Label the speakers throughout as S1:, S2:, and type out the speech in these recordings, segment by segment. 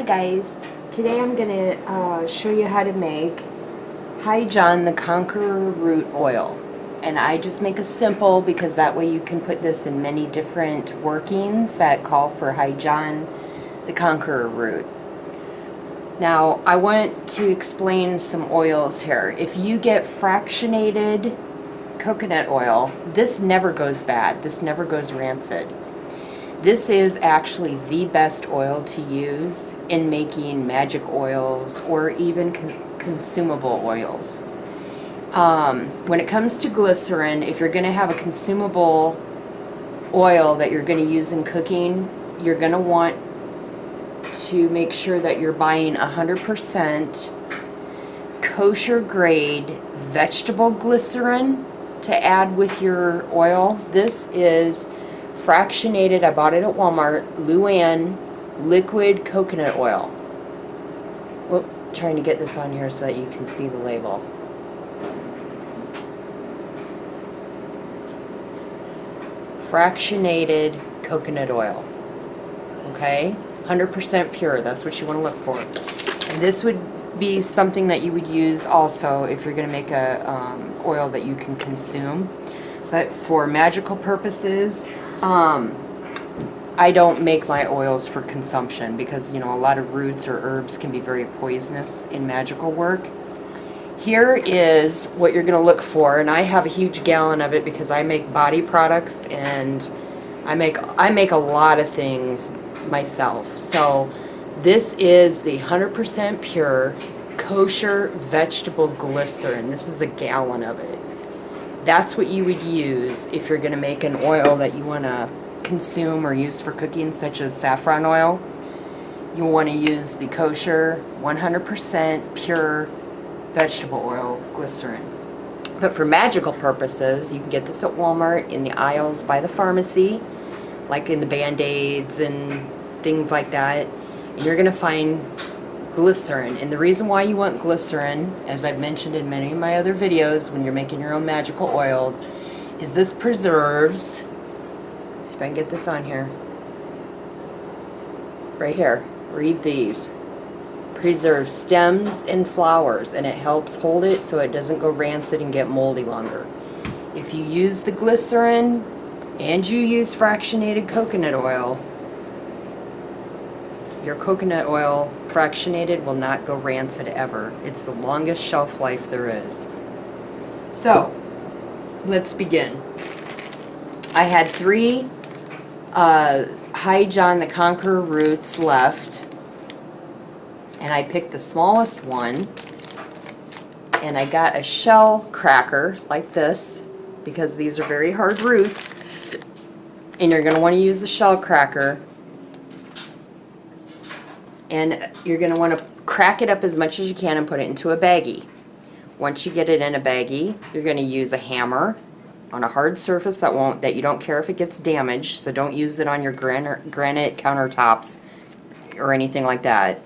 S1: Hi guys, today I'm going to show you how to make High John the Conqueror root oil. And I just make a simple because that way you can put this in many different workings that call for High John the Conqueror root. Now I want to explain some oils here. If you get fractionated coconut oil, this never goes bad, this never goes rancid. This is actually the best oil to use in making magic oils or even consumable oils. When it comes to glycerin, if you're going to have a consumable oil that you're going to use in cooking, you're going to want to make sure that you're buying 100% kosher grade vegetable glycerin to add with your oil. This is fractionated, I bought it at Walmart, Luann liquid coconut oil. Whoop, trying to get this on here so that you can see the label. Fractionated coconut oil. Okay? 100% pure, that's what you want to look for. And this would be something that you would use also if you're going to make a oil that you can consume. But for magical purposes, I don't make my oils for consumption because, you know, a lot of roots or herbs can be very poisonous in magical work. Here is what you're going to look for, and I have a huge gallon of it because I make body products and I make a lot of things myself. So this is the 100% pure kosher vegetable glycerin. This is a gallon of it. That's what you would use if you're going to make an oil that you want to consume or use for cooking, such as saffron oil. You want to use the kosher 100% pure vegetable oil glycerin. But for magical purposes, you can get this at Walmart in the aisles by the pharmacy, like in the Band-Aids and things like that. And you're going to find glycerin. And the reason why you want glycerin, as I've mentioned in many of my other videos when you're making your own magical oils, is this preserves, let's see if I can get this on here, right here, read these, preserves stems and flowers, and it helps hold it so it doesn't go rancid and get moldy longer. If you use the glycerin and you use fractionated coconut oil, your coconut oil fractionated will not go rancid ever. It's the longest shelf life there is. So, let's begin. I had 3 High John the Conqueror roots left, and I picked the smallest one, and I got a shell cracker like this because these are very hard roots, and you're going to want to use the shell cracker. And you're going to want to crack it up as much as you can and put it into a baggie. Once you get it in a baggie, you're going to use a hammer on a hard surface that you don't care if it gets damaged, so don't use it on your granite countertops or anything like that.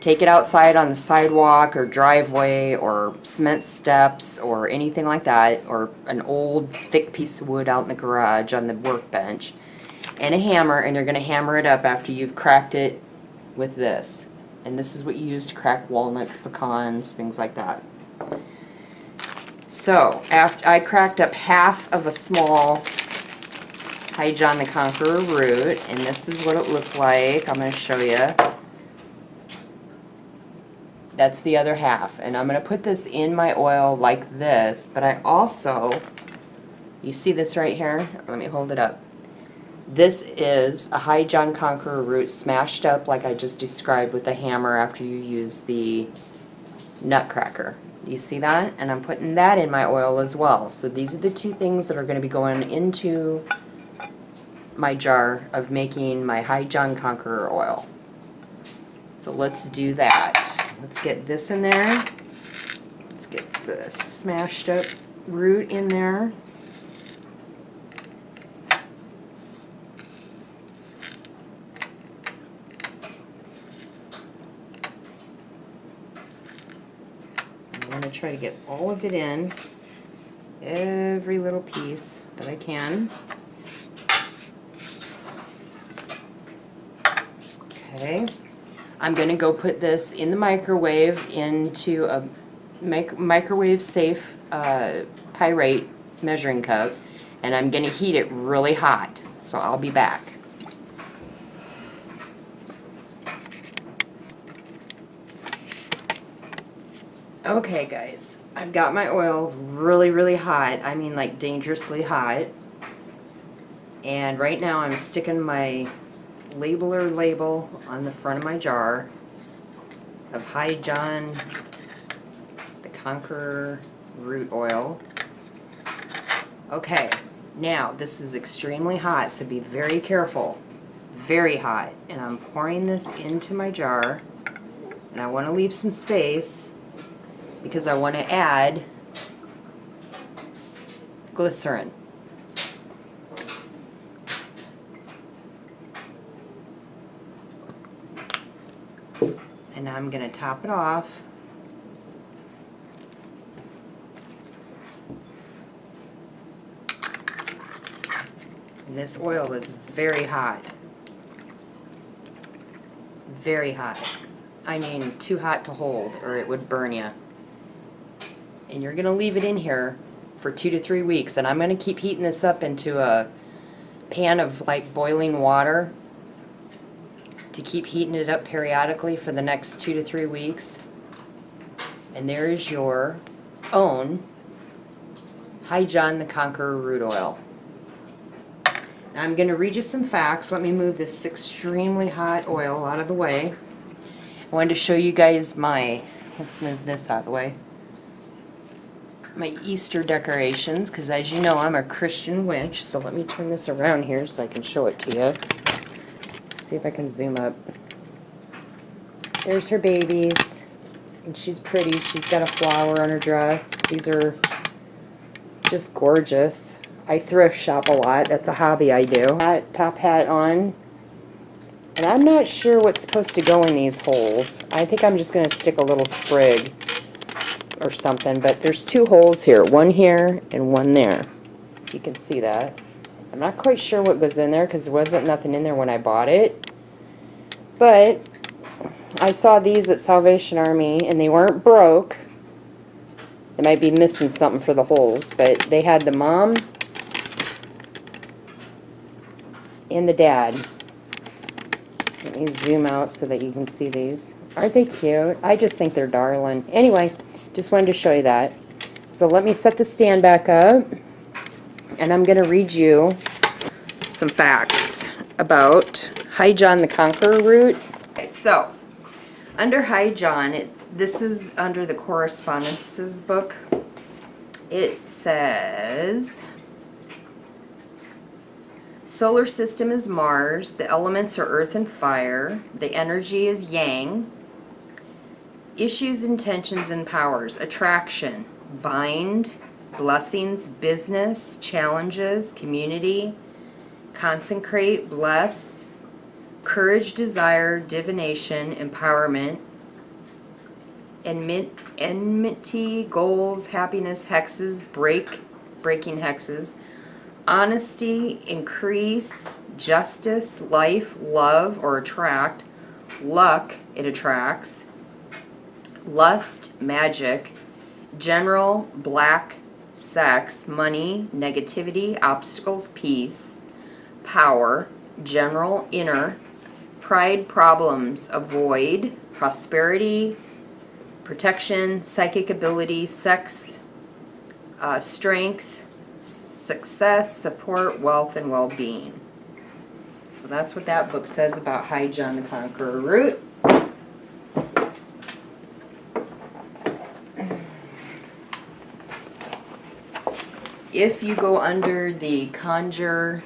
S1: Take it outside on the sidewalk or driveway or cement steps or anything like that, or an old thick piece of wood out in the garage on the workbench, and a hammer, and you're going to hammer it up after you've cracked it with this. And this is what you use to crack walnuts, pecans, things like that. So after I cracked up half of a small High John the Conqueror root, and this is what it looked like. I'm going to show you. That's the other half, and I'm going to put this in my oil like this, but I also, you see this right here? Let me hold it up. This is a High John Conqueror root smashed up like I just described with a hammer after you use the nutcracker. You see that? And I'm putting that in my oil as well. So these are the 2 things that are going to be going into my jar of making my High John Conqueror oil. So let's do that. Let's get this in there. Let's get the smashed up root in there. I'm going to try to get all of it in, every little piece that I can. Okay. I'm going to go put this in the microwave into a microwave safe pyrite measuring cup, and I'm going to heat it really hot. So I'll be back. Okay guys, I've got my oil really hot. I mean like dangerously hot. And right now I'm sticking my labeler label on the front of my jar of High John the Conqueror root oil. Okay, now this is extremely hot, so be very careful. Very hot. And I'm pouring this into my jar, and I want to leave some space because I want to add glycerin. And I'm going to top it off. And this oil is very hot. Very hot. I mean, too hot to hold or it would burn you. And you're going to leave it in here for 2 to 3 weeks. And I'm going to keep heating this up into a pan of like boiling water to keep heating it up periodically for the next 2 to 3 weeks. And there is your own High John the Conqueror root oil. Now I'm going to read you some facts. Let me move this extremely hot oil out of the way. I wanted to show you guys let's move this out of the way, my Easter decorations, because as you know I'm a Christian witch. So let me turn this around here so I can show it to you. See if I can zoom up. There's her babies, and she's pretty. She's got a flower on her dress. These are just gorgeous. I thrift shop a lot. That's a hobby I do. Top hat on. And I'm not sure what's supposed to go in these holes. I think I'm just going to stick a little sprig or something. But there's 2 holes here. One here and one there. You can see that. I'm not quite sure what goes in there because there wasn't nothing in there when I bought it. But I saw these at Salvation Army and they weren't broke. They might be missing something for the holes. But they had the mom and the dad. Let me zoom out so that you can see these. Aren't they cute? I just think they're darling. Anyway, just wanted to show you that. So let me set the stand back up, and I'm going to read you some facts about High John the Conqueror root. Okay, so under High John, this is under the correspondences book. It says, solar system is Mars, the elements are earth and fire, the energy is yang, issues, intentions, and powers, attraction, bind, blessings, business, challenges, community, consecrate, bless, courage, desire, divination, empowerment, enmity, goals, happiness, hexes, breaking hexes, honesty, increase, justice, life, love or attract, luck, it attracts, lust, magic, general, black, sex, money, negativity, obstacles, peace, power, general, inner, pride, problems, avoid, prosperity, protection, psychic ability, sex, strength, success, support, wealth, and well-being. So that's what that book says about High John the Conqueror root. If you go under the Conjure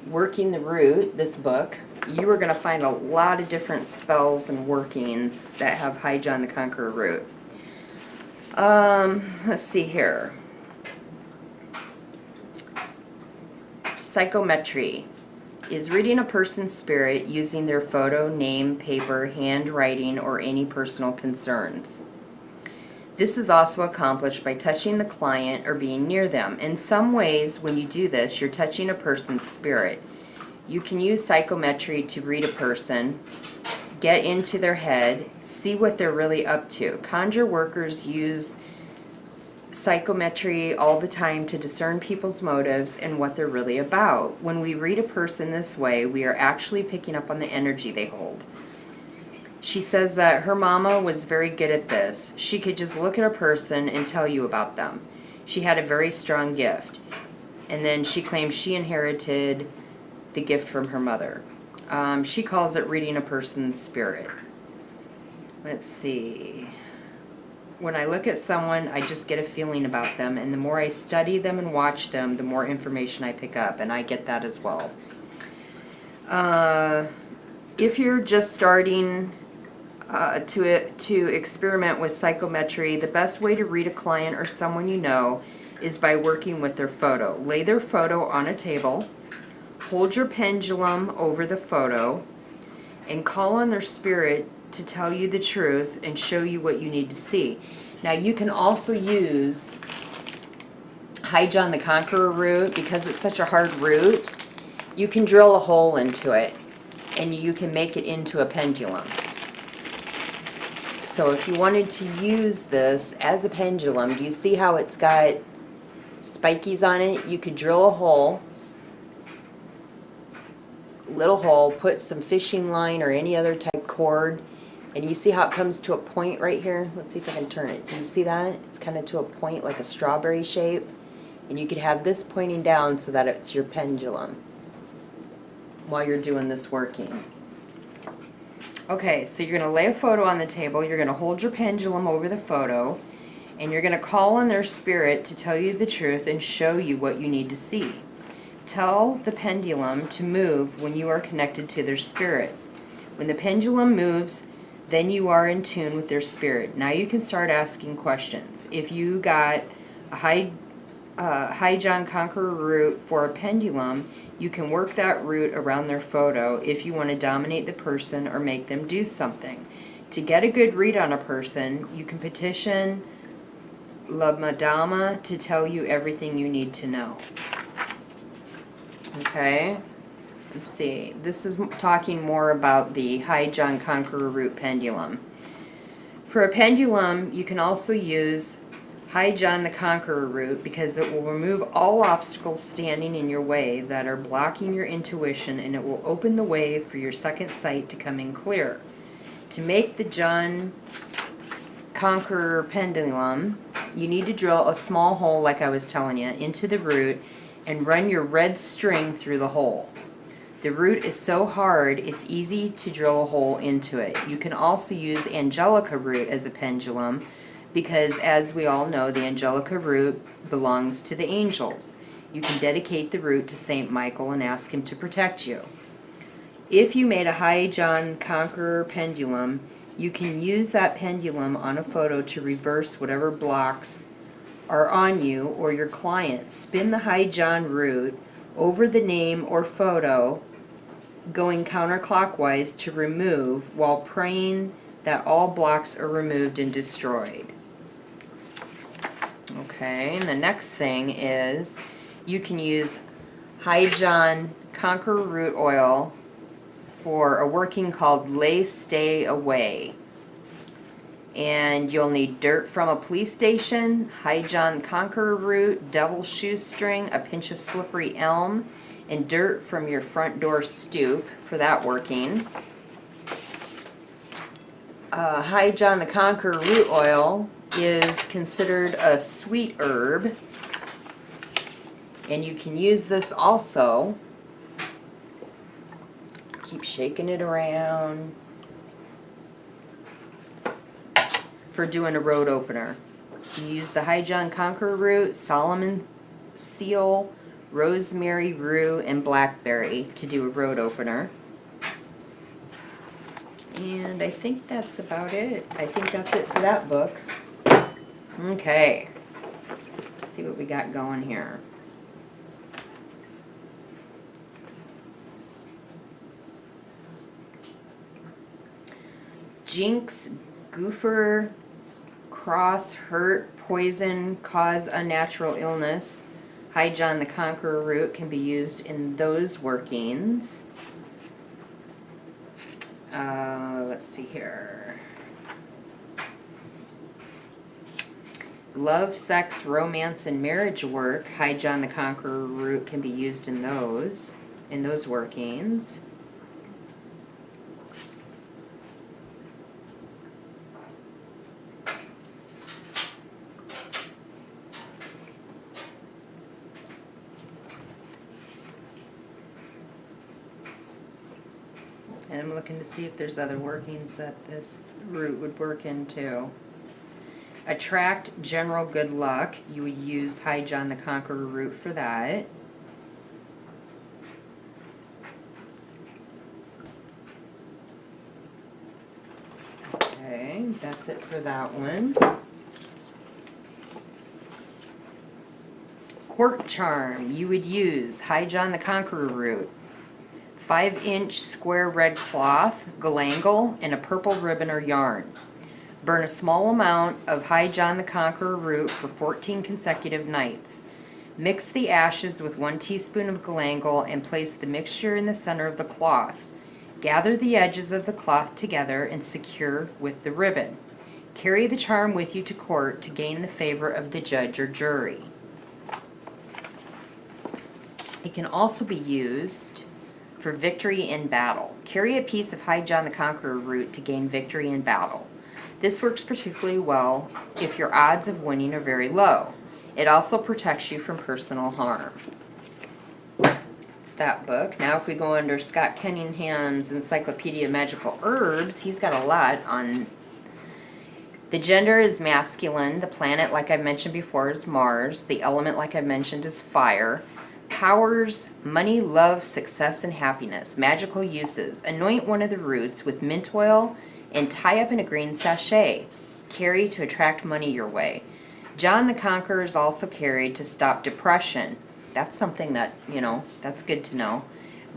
S1: Working the Root, this book, you are going to find a lot of different spells and workings that have High John the Conqueror root. Let's see here. Psychometry is reading a person's spirit using their photo, name, paper, handwriting, or any personal concerns. This is also accomplished by touching the client or being near them. In some ways, when you do this, you're touching a person's spirit. You can use psychometry to read a person get into their head, see what they're really up to. Conjure workers use psychometry all the time to discern people's motives and what they're really about. When we read a person this way, we are actually picking up on the energy they hold. She says that her mama was very good at this. She could just look at a person and tell you about them. She had a very strong gift. And then she claims she inherited the gift from her mother. She calls it reading a person's spirit. Let's see. When I look at someone, I just get a feeling about them, and the more I study them and watch them, the more information I pick up, and I get that as well. If you're just starting to experiment with psychometry, the best way to read a client or someone you know is by working with their photo. Lay their photo on a table, hold your pendulum over the photo, and call on their spirit to tell you the truth and show you what you need to see. Now you can also use High John the Conqueror root. Because it's such a hard root, you can drill a hole into it and you can make it into a pendulum. So if you wanted to use this as a pendulum, do you see how it's got spikies on it? You could drill a hole, little hole, put some fishing line or any other type cord, and you see how it comes to a point right here? Let's see if I can turn it. Do you see that? It's kind of to a point like a strawberry shape. And you could have this pointing down so that it's your pendulum while you're doing this working. Okay, so you're going to lay a photo on the table, you're going to hold your pendulum over the photo, and you're going to call on their spirit to tell you the truth and show you what you need to see. Tell the pendulum to move when you are connected to their spirit. When the pendulum moves, then you are in tune with their spirit. Now you can start asking questions. If you got a High John Conqueror root for a pendulum, you can work that root around their photo if you want to dominate the person or make them do something. To get a good read on a person, you can petition La Madama to tell you everything you need to know. Okay, let's see. This is talking more about the High John Conqueror root pendulum. For a pendulum, you can also use High John the Conqueror root because it will remove all obstacles standing in your way that are blocking your intuition, and it will open the way for your second sight to come in clear. To make the John Conqueror pendulum, you need to drill a small hole, like I was telling you, into the root and run your red string through the hole. The root is so hard, it's easy to drill a hole into it. You can also use Angelica root as a pendulum because, as we all know, the Angelica root belongs to the angels. You can dedicate the root to Saint Michael and ask him to protect you. If you made a High John Conqueror pendulum, you can use that pendulum on a photo to reverse whatever blocks are on you or your client. Spin the High John root over the name or photo, going counterclockwise to remove, while praying that all blocks are removed and destroyed. Okay, and the next thing is you can use High John Conqueror root oil for a working called Lay Stay Away. And you'll need dirt from a police station, High John Conqueror root, devil's shoestring, a pinch of slippery elm, and dirt from your front door stoop for that working. High John the Conqueror root oil is considered a sweet herb, and you can use this also. Keep shaking it around. For doing a road opener. You use the High John Conqueror root, Solomon seal, rosemary rue, and blackberry to do a road opener. And I think that's about it. I think that's it for that book. Okay. Let's see what we got going here. Jinx, goofer, cross, hurt, poison, cause unnatural illness. High John the Conqueror root can be used in those workings. Let's see here. Love, sex, romance, and marriage work. High John the Conqueror root can be used in those workings. And I'm looking to see if there's other workings that this root would work into. Attract general good luck. You would use High John the Conqueror root for that. Okay, that's it for that one. Court charm. You would use High John the Conqueror root, 5-inch square red cloth, galangal, and a purple ribbon or yarn. Burn a small amount of High John the Conqueror root for 14 consecutive nights. Mix the ashes with 1 teaspoon of galangal and place the mixture in the center of the cloth. Gather the edges of the cloth together and secure with the ribbon. Carry the charm with you to court to gain the favor of the judge or jury. It can also be used for victory in battle. Carry a piece of High John the Conqueror root to gain victory in battle. This works particularly well if your odds of winning are very low. It also protects you from personal harm. It's that book. Now if we go under Scott Cunningham's Encyclopedia of Magical Herbs, he's got a lot on. The gender is masculine. The planet, like I mentioned before, is Mars. The element, like I mentioned, is fire. Powers, money, love, success, and happiness. Magical uses. Anoint one of the roots with mint oil and tie up in a green sachet. Carry to attract money your way. John the Conqueror is also carried to stop depression. That's something that, that's good to know.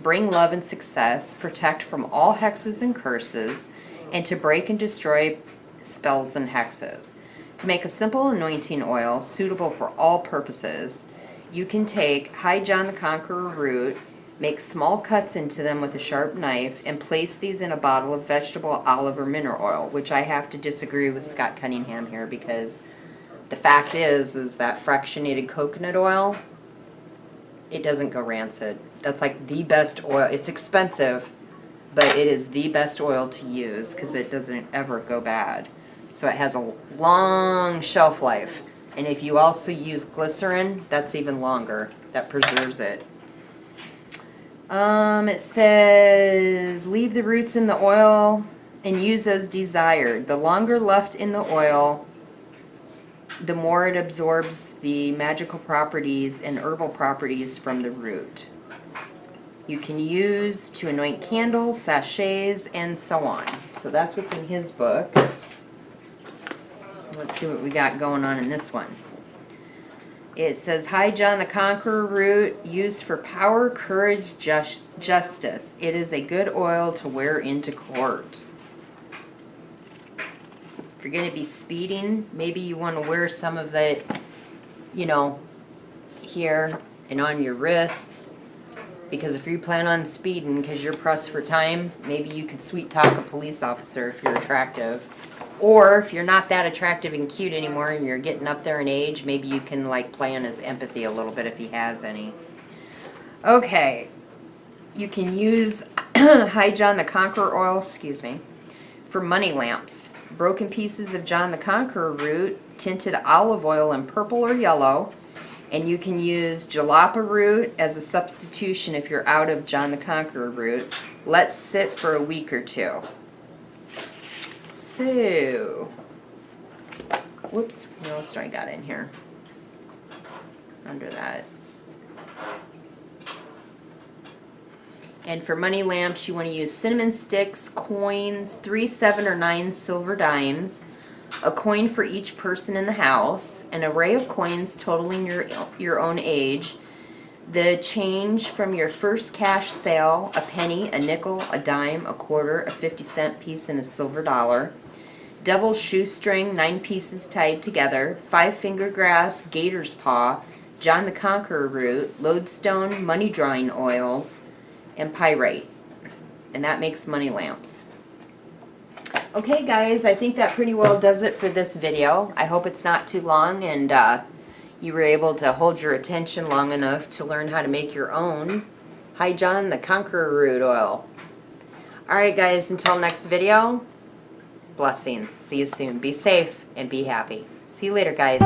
S1: Bring love and success, protect from all hexes and curses, and to break and destroy spells and hexes. To make a simple anointing oil suitable for all purposes, you can take High John the Conqueror root, make small cuts into them with a sharp knife, and place these in a bottle of vegetable olive or mineral oil, which I have to disagree with Scott Cunningham here, because the fact is that fractionated coconut oil, it doesn't go rancid. That's like the best oil. It's expensive, but it is the best oil to use because it doesn't ever go bad. So it has a long shelf life. And if you also use glycerin, that's even longer. That preserves it. It says, leave the roots in the oil and use as desired. The longer left in the oil, the more it absorbs the magical properties and herbal properties from the root. You can use to anoint candles, sachets, and so on. So that's what's in his book. Let's see what we got going on in this one. It says, High John the Conqueror root, used for power, courage, justice. It is a good oil to wear into court. If you're going to be speeding, maybe you want to wear some of that, here and on your wrists. Because if you plan on speeding because you're pressed for time, maybe you could sweet talk a police officer if you're attractive. Or if you're not that attractive and cute anymore and you're getting up there in age, maybe you can play on his empathy a little bit if he has any. Okay, you can use High John the Conqueror oil, for money lamps. Broken pieces of John the Conqueror root, tinted olive oil in purple or yellow, and you can use jalapa root as a substitution if you're out of John the Conqueror root. Let sit for a week or 2. So, whoops, what else do I got in here? Under that. And for money lamps, you want to use cinnamon sticks, coins, 3, 7, or 9 silver dimes, a coin for each person in the house, an array of coins totaling your own age, the change from your first cash sale, a penny, a nickel, a dime, a quarter, a 50-cent piece, and a silver dollar. Devil's shoestring, 9 pieces tied together, 5-finger grass, gator's paw, John the Conqueror root, lodestone, money drawing oils, and pyrite. And that makes money lamps. Okay guys, I think that pretty well does it for this video. I hope it's not too long and you were able to hold your attention long enough to learn how to make your own High John the Conqueror root oil. Alright guys, until next video, blessings. See you soon. Be safe and be happy. See you later guys.